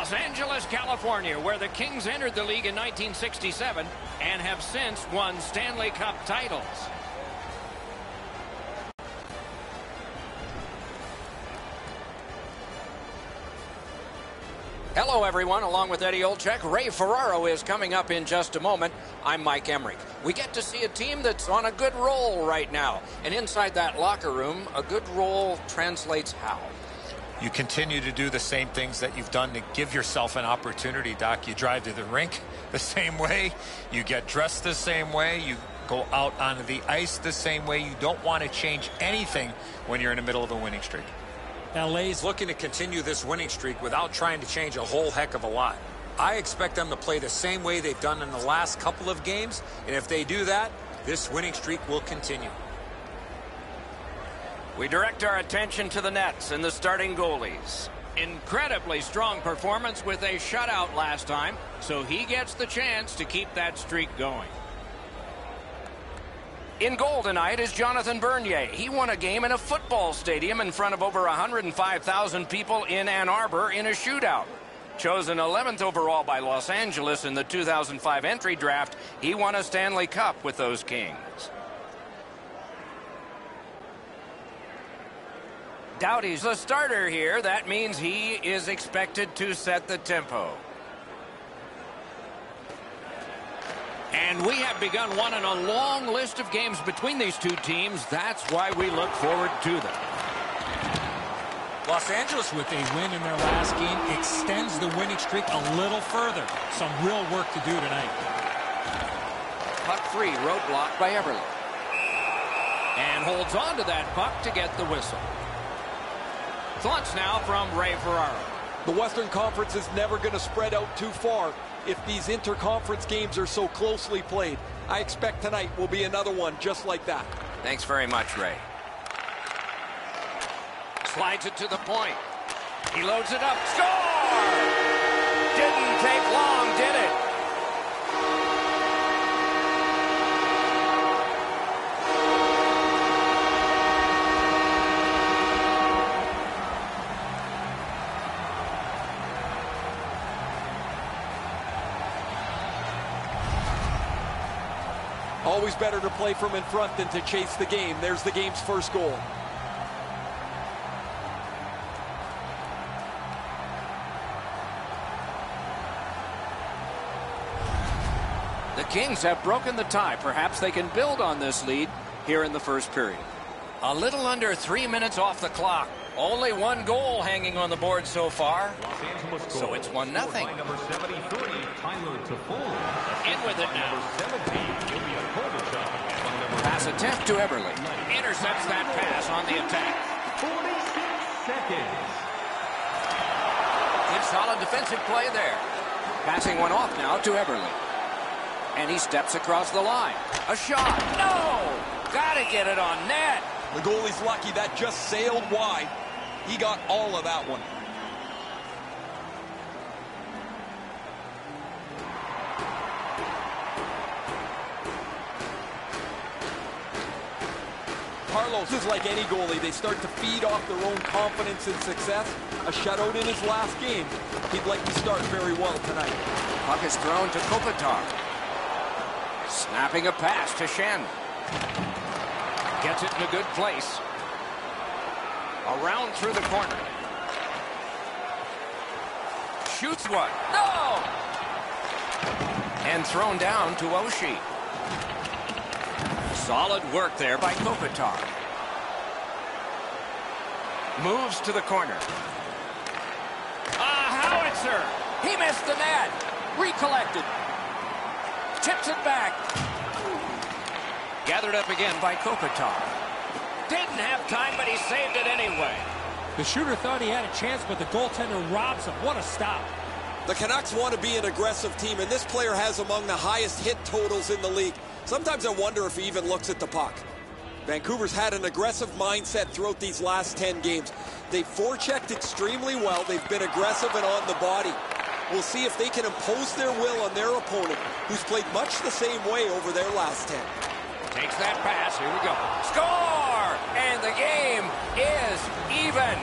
Los Angeles, California, where the Kings entered the league in 1967 and have since won Stanley Cup titles. Hello, everyone. Along with Eddie Olczyk, Ray Ferraro is coming up in just a moment. I'm Mike Emmerich. We get to see a team that's on a good roll right now. And inside that locker room, a good roll translates how? You continue to do the same things that you've done to give yourself an opportunity, Doc. You drive to the rink the same way. You get dressed the same way. You go out onto the ice the same way. You don't want to change anything when you're in the middle of a winning streak. LA's looking to continue this winning streak without trying to change a whole heck of a lot. I expect them to play the same way they've done in the last couple of games, and if they do that, this winning streak will continue. We direct our attention to the Nets and the starting goalies. Incredibly strong performance with a shutout last time, so he gets the chance to keep that streak going. In goal tonight is Jonathan Bernier. He won a game in a football stadium in front of over 105,000 people in Ann Arbor in a shootout. Chosen 11th overall by Los Angeles in the 2005 entry draft, he won a Stanley Cup with those Kings. Doughty's the starter here. That means he is expected to set the tempo. And we have begun one in a long list of games between these two teams. That's why we look forward to them. Los Angeles, with a win in their last game, extends the winning streak a little further. Some real work to do tonight. Puck free, roadblock by Eberle. And holds on to that puck to get the whistle. Thoughts now from Ray Ferraro. The Western Conference is never going to spread out too far if these interconference games are so closely played. I expect tonight will be another one just like that. Thanks very much, Ray. Slides it to the point. He loads it up. Score! Didn't take long, did it? Always better to play from in front than to chase the game. There's the game's first goal. The Kings have broken the tie. Perhaps they can build on this lead here in the first period. A little under 3 minutes off the clock. Only one goal hanging on the board so far. So it's 1-0. In with it now. Pass attempt to Eberle. Intercepts that pass on the attack. 46 seconds. Good solid defensive play there. Passing one off now to Eberle. And he steps across the line. A shot. No! Gotta get it on net. The goalie's lucky that just sailed wide. He got all of that one. Carlos is like any goalie. They start to feed off their own confidence and success. A shutout in his last game. He'd like to start very well tonight. Puck is thrown to Kopitar. Snapping a pass to Shen. Gets it in a good place. Around through the corner. Shoots one. No! And thrown down to Oshie. Solid work there by Kopitar. Moves to the corner. A howitzer! He missed the net. Recollected. Tips it back. Gathered up again by Kopitar. Didn't have time, but he saved it anyway. The shooter thought he had a chance, but the goaltender robs him. What a stop. The Canucks want to be an aggressive team, and this player has among the highest hit totals in the league. Sometimes I wonder if he even looks at the puck. Vancouver's had an aggressive mindset throughout these last 10 games. They've forechecked extremely well. They've been aggressive and on the body. We'll see if they can impose their will on their opponent, who's played much the same way over their last 10. Takes that pass. Here we go. Score! And the game is even.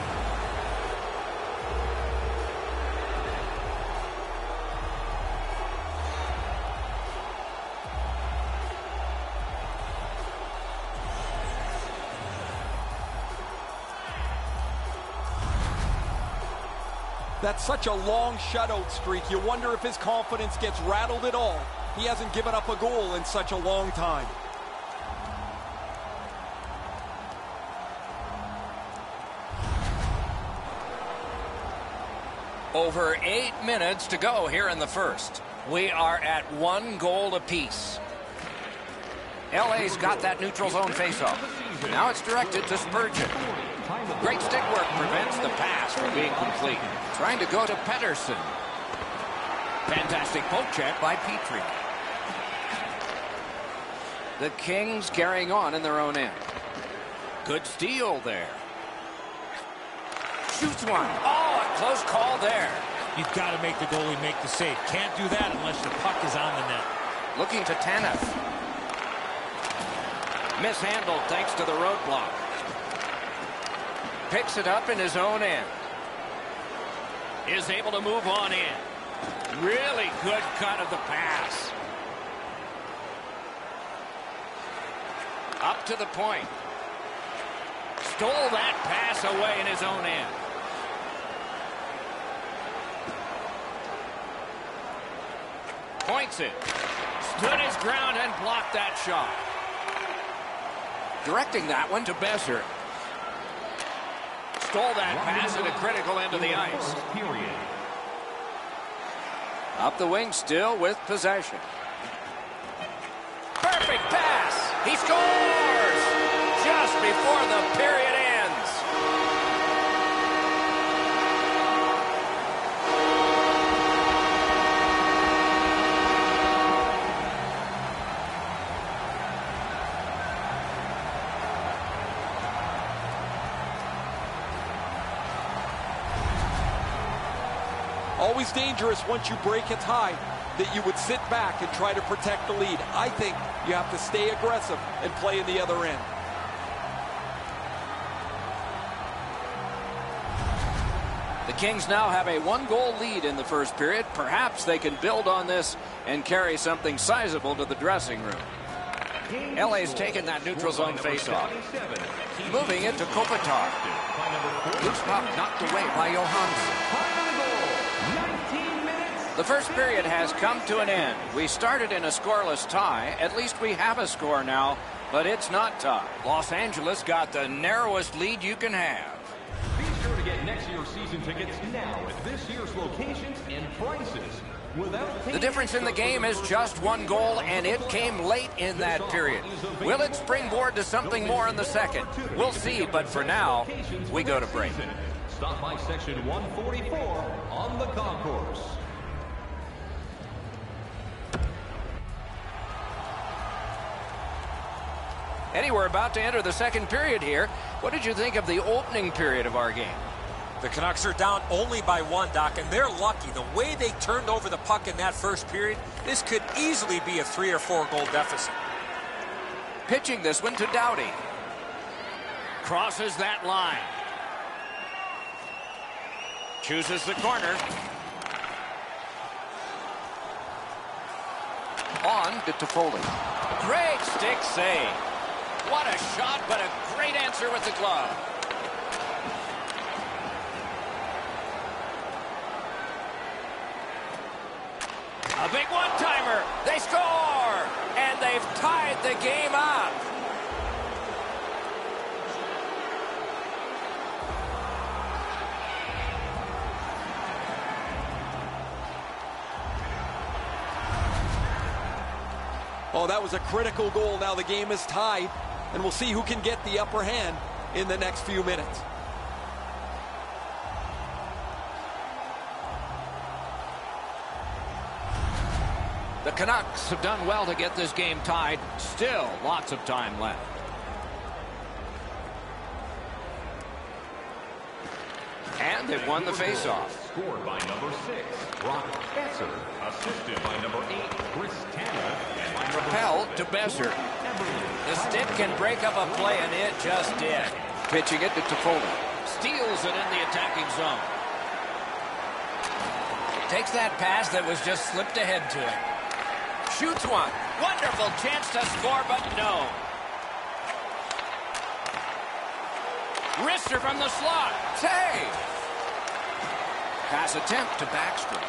That's such a long shutout streak. You wonder if his confidence gets rattled at all. He hasn't given up a goal in such a long time. Over 8 minutes to go here in the first. We are at 1 goal apiece. LA's got that neutral zone faceoff. Now it's directed to Spurgeon. Great stick work prevents the pass from being complete. Trying to go to Pedersen. Fantastic poke check by Petrie. The Kings carrying on in their own end. Good steal there. Shoots one. Oh, a close call there. You've got to make the goalie make the save. Can't do that unless the puck is on the net. Looking to Tanev. Mishandled thanks to the roadblock. Picks it up in his own end. Is able to move on in. Really good cut of the pass. Up to the point. Stole that pass away in his own end. Points it. Stood his ground and blocked that shot. Directing that one to Besser. Stole that pass at a critical end of the ice. Up the wing still with possession. Perfect pass. He scores just before the period ends. Always dangerous once you break a tie that you would sit back and try to protect the lead. I think you have to stay aggressive and play in the other end. The Kings now have a 1-goal lead in the first period. Perhaps they can build on this and carry something sizable to the dressing room. LA's taken that neutral zone faceoff. Moving it to Kopitar. Loose puck knocked away by Johansson. The first period has come to an end. We started in a scoreless tie. At least we have a score now, but it's not tied. Los Angeles got the narrowest lead you can have. Be sure to get next year's season tickets now at this year's locations and prices. The difference in the game is just 1 goal, and it came late in that period. Will it springboard to something more in the second? We'll see, but for now, we go to break. Stop by section 144 on the concourse. Eddie, we're about to enter the second period here. What did you think of the opening period of our game? The Canucks are down only by 1, Doc, and they're lucky. The way they turned over the puck in that first period, this could easily be a 3 or 4 goal deficit. Pitching this one to Doughty. Crosses that line. Chooses the corner. On to Toffoli. Great stick save. What a shot, but a great answer with the glove. A big one-timer. They score! And they've tied the game up. Oh, that was a critical goal. Now the game is tied, and we'll see who can get the upper hand in the next few minutes. The Canucks have done well to get this game tied. Still lots of time left. And they've won the faceoff. Scored by number 6, Brock Besser. Assisted by number 8, Chris Tanner. And by Propelled to Besser. The stick can break up a play, and it just did. Pitching it to Toffoli. Steals it in the attacking zone. Takes that pass that was just slipped ahead to him. Shoots one. Wonderful chance to score, but no. Wrister from the slot. Save. Pass attempt to Backstrom.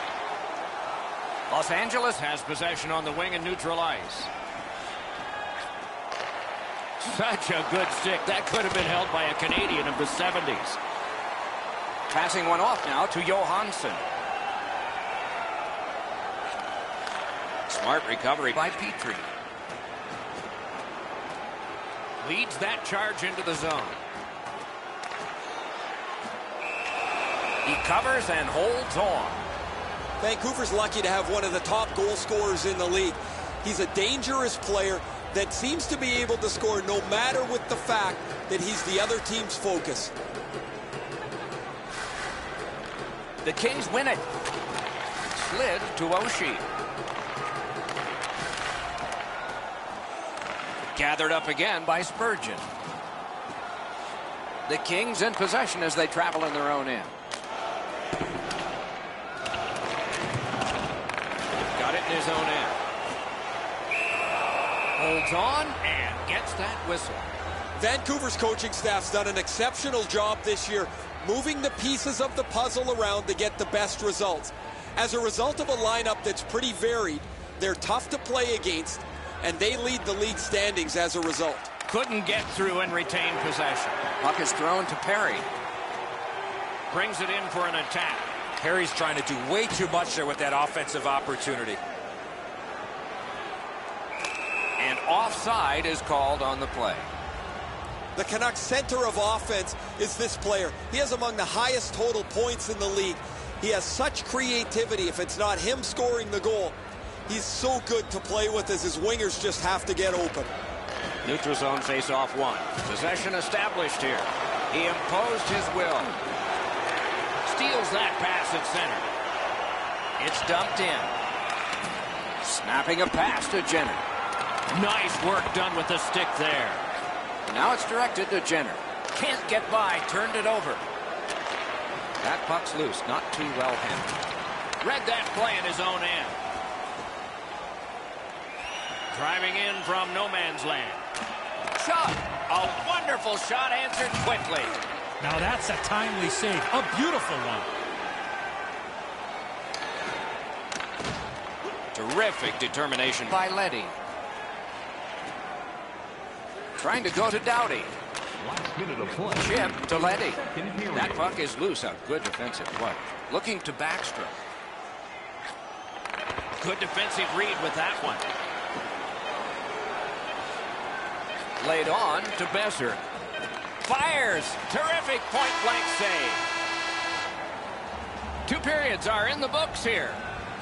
Los Angeles has possession on the wing and neutral ice. Such a good stick. That could have been held by a Canadian of the 70s. Passing one off now to Johansson. Smart recovery by Petrie. Leads that charge into the zone. He covers and holds on. Vancouver's lucky to have one of the top goal scorers in the league. He's a dangerous player that seems to be able to score no matter with the fact that he's the other team's focus. The Kings win it. Slid to Oshie. Gathered up again by Spurgeon. The Kings in possession as they travel in their own end. Got it in his own end. Holds on and gets that whistle. Vancouver's coaching staff's done an exceptional job this year moving the pieces of the puzzle around to get the best results. As a result of a lineup that's pretty varied, they're tough to play against, and they lead the league standings as a result. Couldn't get through and retain possession. Puck is thrown to Perry. Brings it in for an attack. Perry's trying to do way too much there with that offensive opportunity. And offside is called on the play. The Canucks' center of offense is this player. He has among the highest total points in the league. He has such creativity. If it's not him scoring the goal, he's so good to play with as his wingers just have to get open. Neutral zone face-off one. Possession established here. He imposed his will. Steals that pass at center. It's dumped in. Snapping a pass to Jenner. Nice work done with the stick there. Now it's directed to Jenner. Can't get by. Turned it over. That puck's loose. Not too well handled. Read that play in his own end. Driving in from no man's land. Shot. A wonderful shot answered quickly. Now that's a timely save. A beautiful one. Terrific determination by Leddy. Trying to go to Doughty. Last minute of play. Chip to Leddy. Second period. That puck is loose. A good defensive play. Looking to Backstrom. Good defensive read with that one. Laid on to Besser. Fires. Terrific point-blank save. 2 periods are in the books here.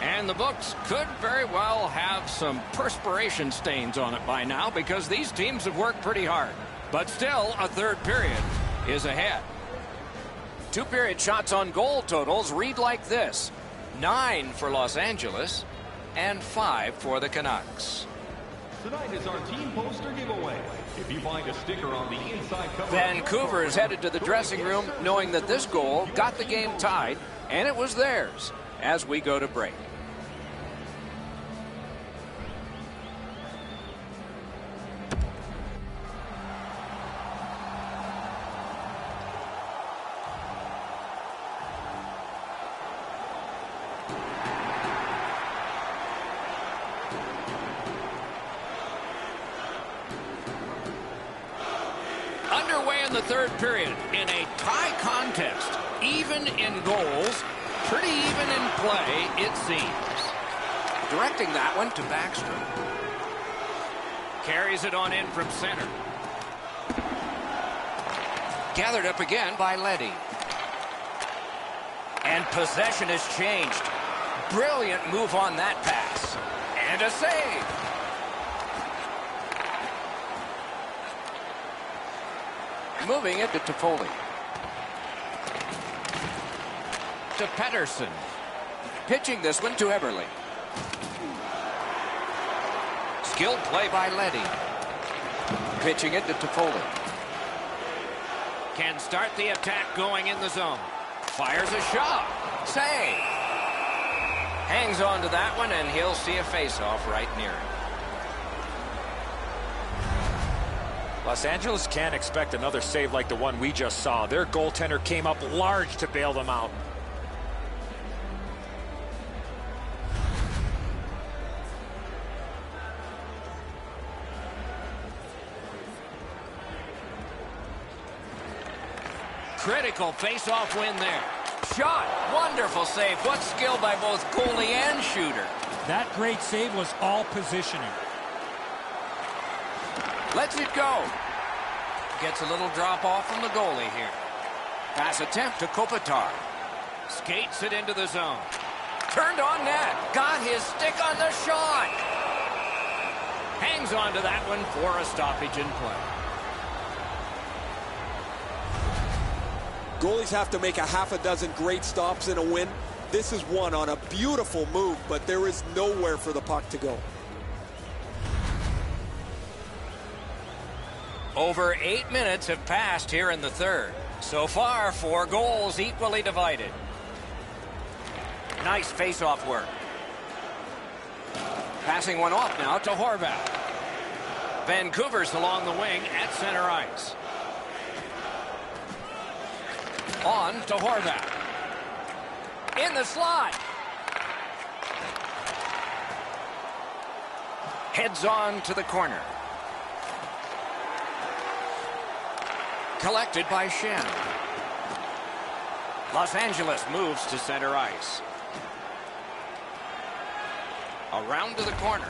And the books could very well have some perspiration stains on it by now because these teams have worked pretty hard. But still, a third period is ahead. 2-period shots on goal totals read like this. 9 for Los Angeles and 5 for the Canucks. Tonight is our team poster giveaway. If you find a sticker on the inside cover... Vancouver is headed to the dressing room knowing that this goal got the game tied, and it was theirs as we go to break. Underway in the third period in a tie contest. Even in goals, pretty even in play, it seems. Directing that one to Backstrom. Carries it on in from center. Gathered up again by Leddy. And possession has changed. Brilliant move on that pass. And a save. Moving it to Toffoli. To Pettersson. Pitching this one to Eberle. Skilled play by Leddy. Pitching it to Toffoli. Can start the attack going in the zone. Fires a shot. Save. Hangs on to that one, and he'll see a face-off right near it. Los Angeles can't expect another save like the one we just saw. Their goaltender came up large to bail them out. Critical face-off win there. Shot. Wonderful save. What skill by both goalie and shooter. That great save was all positioning. Lets it go. Gets a little drop off from the goalie here. Pass attempt to Kopitar. Skates it into the zone. Turned on net. Got his stick on the shot. Hangs on to that one for a stoppage in play. Goalies have to make a half a dozen great stops in a win. This is one on a beautiful move, but there is nowhere for the puck to go. Over 8 minutes have passed here in the third. So far, 4 goals equally divided. Nice face-off work. Passing one off now to Horvath. Vancouver's along the wing at center ice. On to Horvath. In the slot. Heads on to the corner. Collected by Shen. Los Angeles moves to center ice. Around to the corner.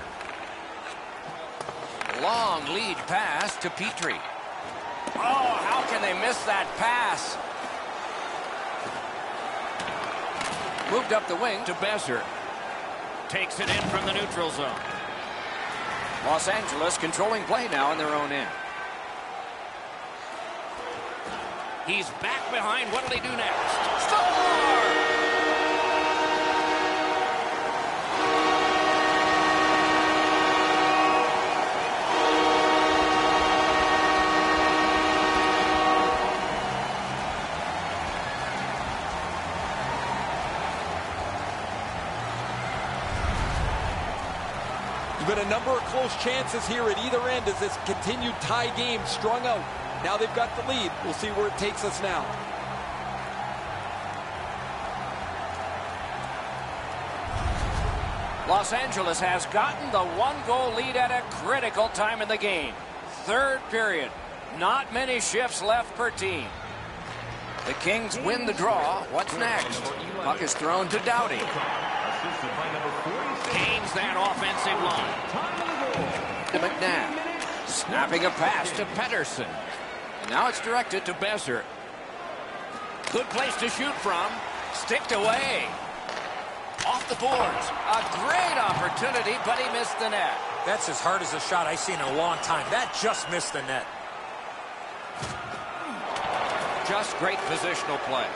Long lead pass to Petrie. Oh, how can they miss that pass? Moved up the wing to Besser. Takes it in from the neutral zone. Los Angeles controlling play now in their own end. He's back behind. What'll he do next? Score! There's been a number of close chances here at either end as this continued tie game strung out. Now they've got the lead. We'll see where it takes us now. Los Angeles has gotten the 1-goal lead at a critical time in the game. Third period. Not many shifts left per team. The Kings win the draw. What's next? Puck is thrown to Doughty. Gains that offensive line. To McNabb. Snapping a pass to Pettersson. Now it's directed to Besser. Good place to shoot from. Sticked away. Off the boards. A great opportunity, but he missed the net. That's as hard as a shot I've seen in a long time. That just missed the net. Just great positional play.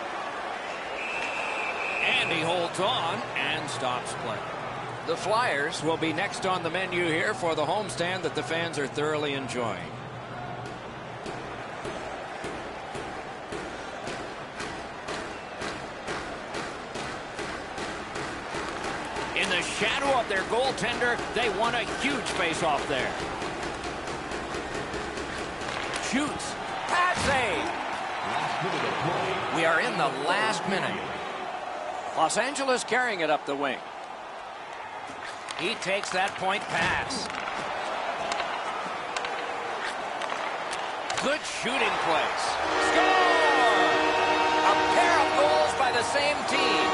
And he holds on and stops play. The Flyers will be next on the menu here for the homestand that the fans are thoroughly enjoying. In the shadow of their goaltender, they won a huge face-off there. Shoots. Pass save. We are in the last minute. Los Angeles carrying it up the wing. He takes that point pass. Good shooting place. Score! A pair of goals by the same team.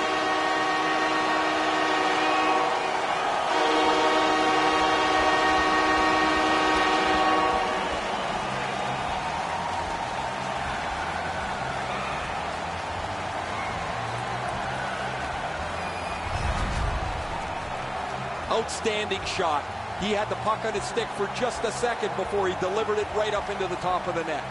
Outstanding shot. He had the puck on his stick for just a second before he delivered it right up into the top of the net.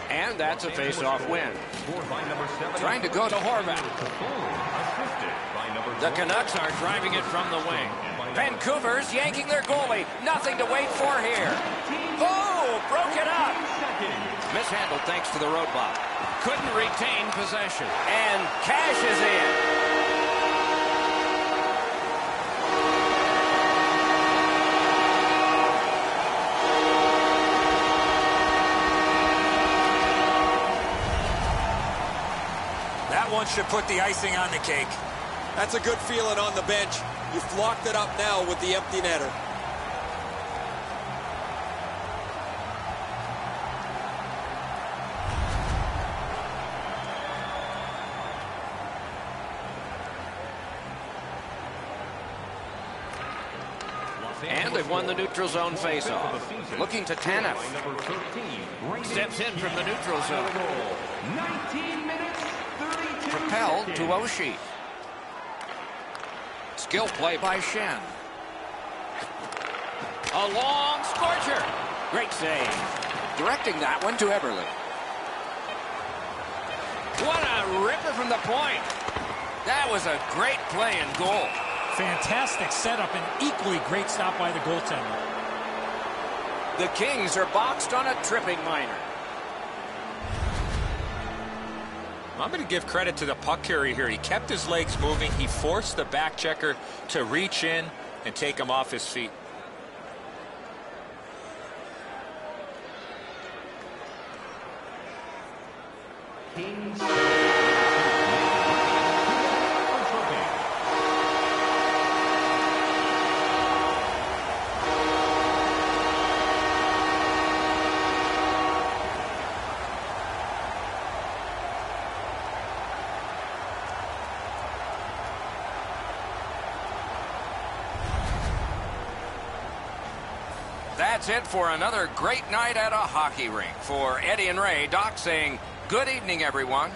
And that's a face-off win. Trying to go to Horvath. The Canucks are driving it from the wing. Vancouver's yanking their goalie. Nothing to wait for here. Oh, broke it up. Mishandled thanks to the roadblock. Couldn't retain possession. And cashes in. one should put the icing on the cake. That's a good feeling on the bench. You've locked it up now with the empty netter. And they've won the neutral zone faceoff. Looking to Tanev. Steps in from the neutral zone. 19 minutes, 32 Propelled to seconds. Oshie. Skill play by Shen. A long scorcher. Great save. Directing that one to Eberle. What a ripper from the point. That was a great play and goal. Fantastic setup and equally great stop by the goaltender. The Kings are boxed on a tripping minor. I'm going to give credit to the puck carrier here. He kept his legs moving. He forced the back checker to reach in and take him off his feet. Kings. That's it for another great night at a hockey rink. For Eddie and Ray, Doc saying good evening, everyone.